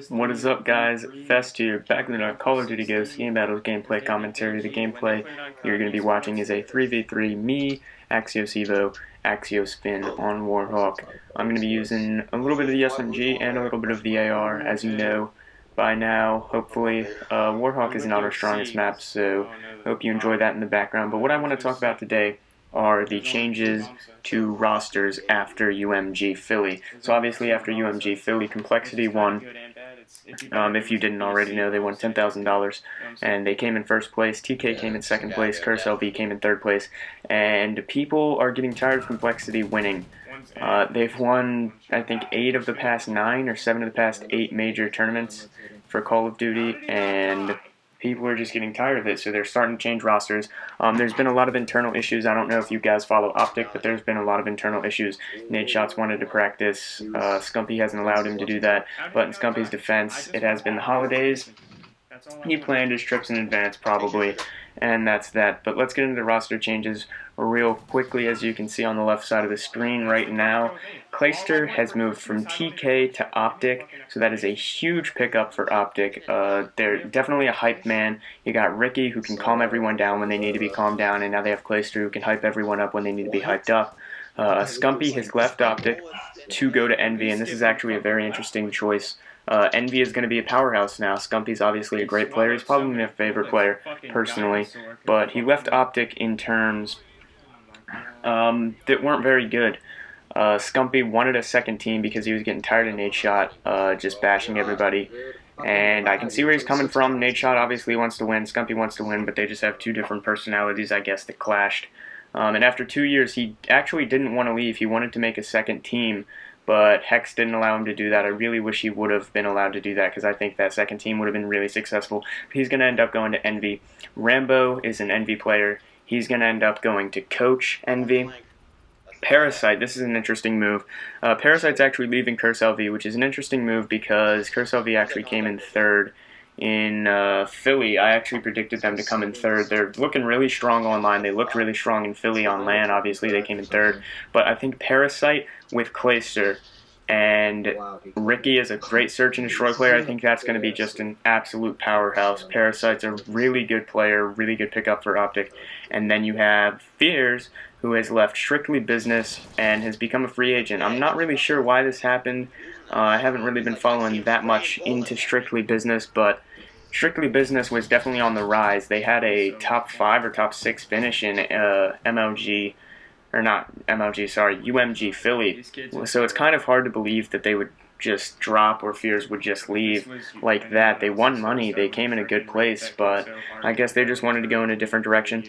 What is up, guys? Fest here, back with our Call of Duty Ghosts Gamebattles gameplay commentary. The gameplay you're going to be watching is a 3v3 me, Axios Evo, Axios Spin on Warhawk. I'm going to be using a little bit of the SMG and a little bit of the AR, as you know by now. Hopefully, Warhawk is not our strongest map, so hope you enjoy that in the background. But what I want to talk about today are the changes to rosters after UMG Philly. So obviously after UMG Philly, Complexity won. If you didn't already know, they won $10,000, and they came in first place. TK came in second place. Curse LV came in third place, and people are getting tired of Complexity winning. They've won, I think, 8 of the past 9 or 7 of the past 8 major tournaments for Call of Duty, and people are just getting tired of it, so they're starting to change rosters. There's been a lot of internal issues. I don't know if you guys follow Optic, but there's been a lot of internal issues. Nadeshot's wanted to practice. Scumpii hasn't allowed him to do that, but in Scumpii's defense, it has been the holidays. He planned his trips in advance, probably, and that's that. But let's get into the roster changes real quickly. As you can see on the left side of the screen right now, Clayster has moved from TK to Optic, so that is a huge pickup for Optic. They're definitely a hype man. You got Ricky, who can calm everyone down when they need to be calmed down, and now they have Clayster, who can hype everyone up when they need to be hyped up. Scumpii has left Optic to go to Envy, and this is actually a very interesting choice. Envy is going to be a powerhouse now. Scumpii's obviously a great player. He's probably my favorite player, personally. But he left Optic in terms that weren't very good. Scumpii wanted a second team because he was getting tired of Nadeshot just bashing everybody. And I can see where he's coming from. Nadeshot obviously wants to win. Scumpii wants to win, but they just have two different personalities, I guess, that clashed. And after 2 years, he actually didn't want to leave. He wanted to make a second team, but Hex didn't allow him to do that. I really wish he would have been allowed to do that because I think that second team would have been really successful. But he's going to end up going to Envy. Rambo is an Envy player. He's going to end up going to coach Envy. Parasite, this is an interesting move. Parasite's actually leaving Curse LV, which is an interesting move because Curse LV actually came in third in Philly. I actually predicted them to come in third. They're looking really strong online. They looked really strong in Philly on LAN. Obviously, they came in third. But I think Parasite with Clayster and Ricky is a great search and destroy player. I think that's going to be just an absolute powerhouse. Parasite's a really good player, really good pickup for Optic. And then you have Fears, who has left Strictly Business and has become a free agent. I'm not really sure why this happened. I haven't really been following that much into Strictly Business, but Strictly Business was definitely on the rise. They had a top 5 or top 6 finish in UMG Philly. So it's kind of hard to believe that they would just drop or Fears would just leave like that. They won money. They came in a good place, but I guess they just wanted to go in a different direction.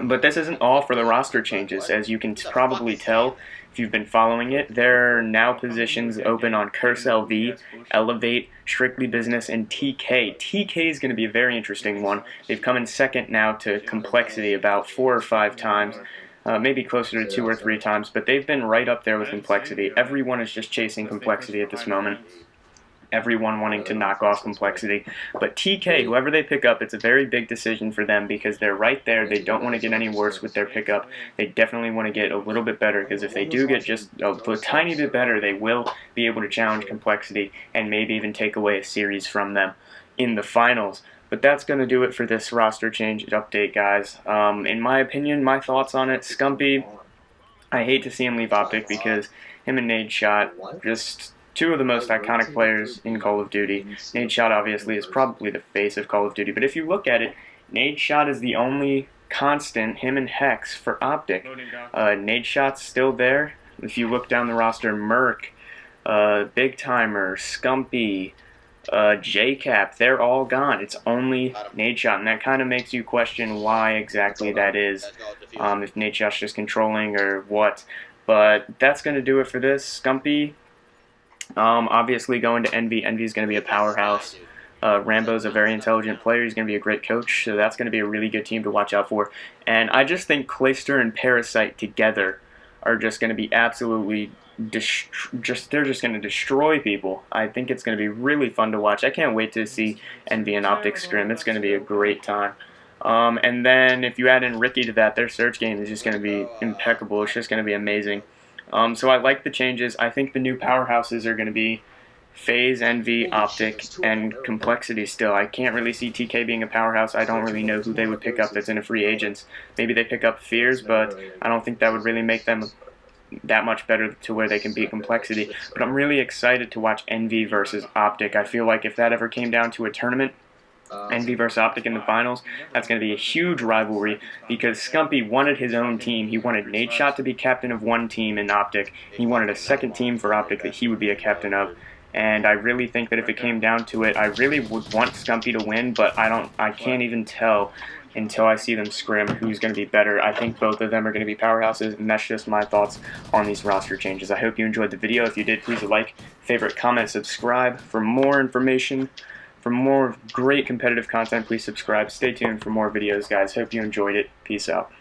But this isn't all for the roster changes. As you can probably tell, if you've been following it, there are now positions open on Curse LV, Elevate, Strictly Business, and TK. TK is going to be a very interesting one. They've come in second now to Complexity about 4 or 5 times, maybe closer to 2 or 3 times, but they've been right up there with Complexity. Everyone is just chasing Complexity at this moment. Everyone wanting to knock off Complexity. But TK, whoever they pick up, it's a very big decision for them because they're right there. They don't want to get any worse with their pickup. They definitely want to get a little bit better because if they do get just a tiny bit better, they will be able to challenge Complexity and maybe even take away a series from them in the finals. But that's going to do it for this roster change update, guys. In my opinion, my thoughts on it, Scumpii, I hate to see him leave Optic because him and Nadeshot just two of the most iconic players in Call of Duty. Nadeshot obviously is probably the face of Call of Duty, but if you look at it, Nadeshot is the only constant, him and Hex, for Optic. Nadeshot's still there. If you look down the roster, Merc, Big Timer, Scumpii, JCap, they're all gone. It's only Nadeshot, and that kind of makes you question why exactly that is, if Nadeshot's just controlling or what. But that's going to do it for this. Scumpii, obviously going to Envy. Envy is going to be a powerhouse. Rambo's a very intelligent player. He's going to be a great coach, so that's going to be a really good team to watch out for. And I just think Clayster and Parasite together are just going to be absolutely they're just going to destroy people. I think it's going to be really fun to watch. I can't wait to see Envy and Optic scrim. It's going to be a great time. And then if you add in Ricky to that, their search game is just going to be impeccable. It's just going to be amazing. So I like the changes. I think the new powerhouses are going to be FaZe, Envy, Optic, and Complexity still. I can't really see TK being a powerhouse. I don't really know who they would pick up that's in a free agents. Maybe they pick up Fears, but I don't think that would really make them that much better to where they can beat Complexity. But I'm really excited to watch Envy versus Optic. I feel like if that ever came down to a tournament, Envy versus Optic in the finals, that's going to be a huge rivalry because Scumpii wanted his own team. He wanted Nadeshot to be captain of one team in Optic. He wanted a second team for Optic that he would be a captain of. And I really think that if it came down to it, I really would want Scumpii to win, but I can't even tell until I see them scrim who's going to be better. I think both of them are going to be powerhouses, and that's just my thoughts on these roster changes. I hope you enjoyed the video. If you did, please like, favorite, comment, subscribe. For more information, for more great competitive content, please subscribe. Stay tuned for more videos, guys. Hope you enjoyed it. Peace out.